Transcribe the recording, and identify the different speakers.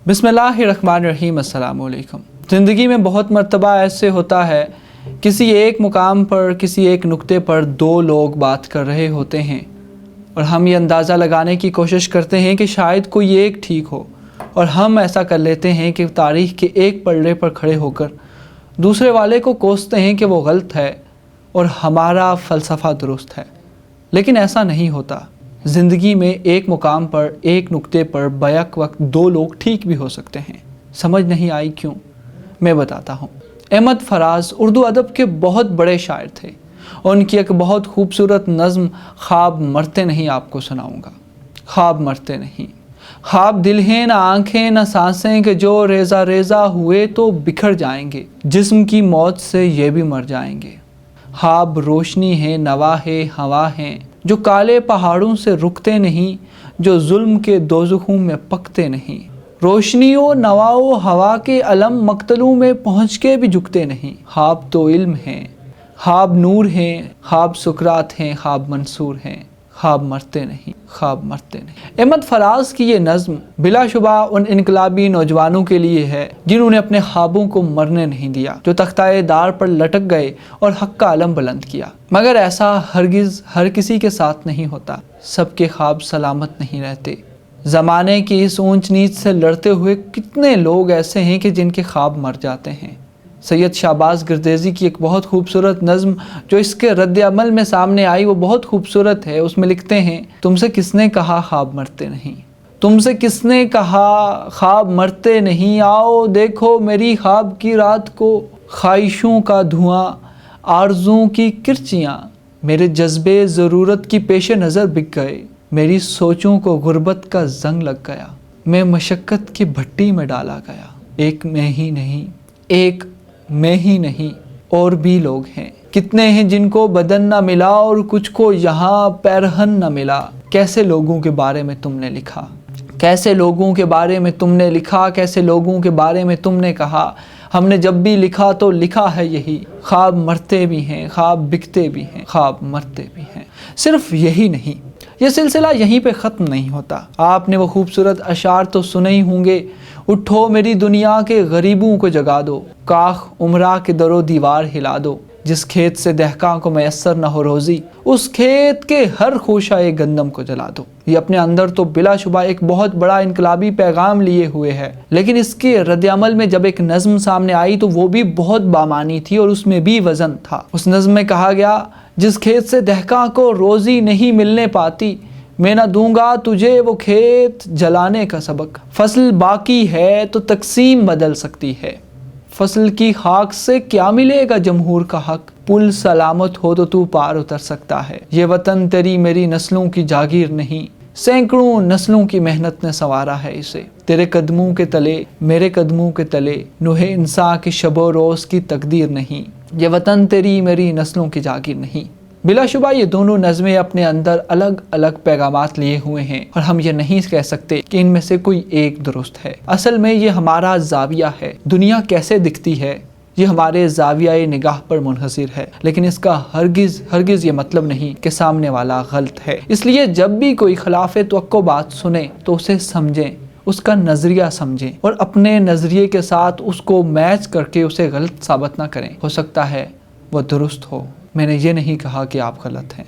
Speaker 1: بسم اللہ الرحمن الرحیم۔ السلام علیکم۔ زندگی میں بہت مرتبہ ایسے ہوتا ہے، کسی ایک مقام پر، کسی ایک نقطے پر دو لوگ بات کر رہے ہوتے ہیں اور ہم یہ اندازہ لگانے کی کوشش کرتے ہیں کہ شاید کوئی ایک ٹھیک ہو، اور ہم ایسا کر لیتے ہیں کہ تاریخ کے ایک پلڑے پر کھڑے ہو کر دوسرے والے کو کوستے ہیں کہ وہ غلط ہے اور ہمارا فلسفہ درست ہے۔ لیکن ایسا نہیں ہوتا۔ زندگی میں ایک مقام پر، ایک نقطے پر بیک وقت دو لوگ ٹھیک بھی ہو سکتے ہیں۔ سمجھ نہیں آئی کیوں؟ میں بتاتا ہوں۔ احمد فراز اردو ادب کے بہت بڑے شاعر تھے۔ ان کی ایک بہت خوبصورت نظم خواب مرتے نہیں آپ کو سناؤں گا۔ خواب مرتے نہیں، خواب دل ہیں نہ آنکھیں نہ سانسیں، کہ جو ریزہ ریزہ ہوئے تو بکھر جائیں گے، جسم کی موت سے یہ بھی مر جائیں گے۔ خواب روشنی ہے، نوا ہے، ہوا ہے، جو کالے پہاڑوں سے رکتے نہیں، جو ظلم کے دوزخوں میں پکتے نہیں۔ روشنی و نوا و ہوا کے علم مقتلوں میں پہنچ کے بھی جھکتے نہیں۔ خواب تو علم ہیں، خواب نور ہیں، خواب سکرات ہیں، خواب منصور ہیں، خواب مرتے نہیں، خواب مرتے نہیں۔ احمد فراز کی یہ نظم بلا شبہ ان انقلابی نوجوانوں کے لیے ہے جنہوں نے اپنے خوابوں کو مرنے نہیں دیا، جو تختۂ دار پر لٹک گئے اور حق کا علم بلند کیا۔ مگر ایسا ہرگز ہر کسی کے ساتھ نہیں ہوتا۔ سب کے خواب سلامت نہیں رہتے۔ زمانے کی اس اونچ نیچ سے لڑتے ہوئے کتنے لوگ ایسے ہیں کہ جن کے خواب مر جاتے ہیں۔ سید شہباز گردیزی کی ایک بہت خوبصورت نظم جو اس کے رد عمل میں سامنے آئی، وہ بہت خوبصورت ہے۔ اس میں لکھتے ہیں، تم سے کس نے کہا خواب مرتے نہیں، تم سے کس نے کہا خواب مرتے نہیں، آؤ دیکھو میری خواب کی رات کو، خواہشوں کا دھواں، آرزوؤں کی کرچیاں، میرے جذبے ضرورت کی پیش نظر بک گئے، میری سوچوں کو غربت کا زنگ لگ گیا، میں مشقت کی بھٹی میں ڈالا گیا۔ ایک میں ہی نہیں، ایک میں ہی نہیں، اور بھی لوگ ہیں، کتنے ہیں جن کو بدن نہ ملا اور کچھ کو یہاں پیرہن نہ ملا۔ کیسے لوگوں کے بارے میں تم نے لکھا، کیسے لوگوں کے بارے میں تم نے لکھا، کیسے لوگوں کے بارے میں تم نے کہا، ہم نے جب بھی لکھا تو لکھا ہے یہی، خواب مرتے بھی ہیں، خواب بکتے بھی ہیں، خواب مرتے بھی ہیں۔ صرف یہی نہیں، یہ سلسلہ یہیں پہ ختم نہیں ہوتا۔ آپ نے وہ خوبصورت اشعار تو سنے ہی ہوں گے، اٹھو میری دنیا کے غریبوں کو جگا دو، کاخ عمرہ کے در و دیوار ہلا دو، جس کھیت سے دہقاں کو میسر نہ ہو روزی، اس کھیت کے ہر خوشہ گندم کو جلا دو۔ یہ اپنے اندر تو بلا شبہ ایک بہت بڑا انقلابی پیغام لیے ہوئے ہے، لیکن اس کے رد عمل میں جب ایک نظم سامنے آئی تو وہ بھی بہت بامانی تھی اور اس میں بھی وزن تھا۔ اس نظم میں کہا گیا، جس کھیت سے دہقاں کو روزی نہیں ملنے پاتی، میں نہ دوں گا تجھے وہ کھیت جلانے کا سبق۔ فصل باقی ہے تو تقسیم بدل سکتی ہے، فصل کی خاک سے کیا ملے گا جمہور کا حق، پل سلامت ہو تو تو پار اتر سکتا ہے، یہ وطن تیری میری نسلوں کی جاگیر نہیں، سینکڑوں نسلوں کی محنت نے سنوارا ہے اسے، تیرے قدموں کے تلے میرے قدموں کے تلے، نوح انسان کی شب و روز کی تقدیر نہیں، یہ وطن تیری میری نسلوں کی جاگیر نہیں۔ بلا شبہ یہ دونوں نظمیں اپنے اندر الگ الگ پیغامات لیے ہوئے ہیں، اور ہم یہ نہیں کہہ سکتے کہ ان میں سے کوئی ایک درست ہے۔ اصل میں یہ ہمارا زاویہ ہے۔ دنیا کیسے دکھتی ہے یہ ہمارے زاویہ نگاہ پر منحصر ہے، لیکن اس کا ہرگز یہ مطلب نہیں کہ سامنے والا غلط ہے۔ اس لیے جب بھی کوئی خلاف توقع بات سنیں تو اسے سمجھیں، اس کا نظریہ سمجھیں، اور اپنے نظریے کے ساتھ اس کو میچ کر کے اسے غلط ثابت نہ کریں۔ ہو سکتا ہے وہ درست ہو، میں نے یہ نہیں کہا کہ آپ غلط ہیں۔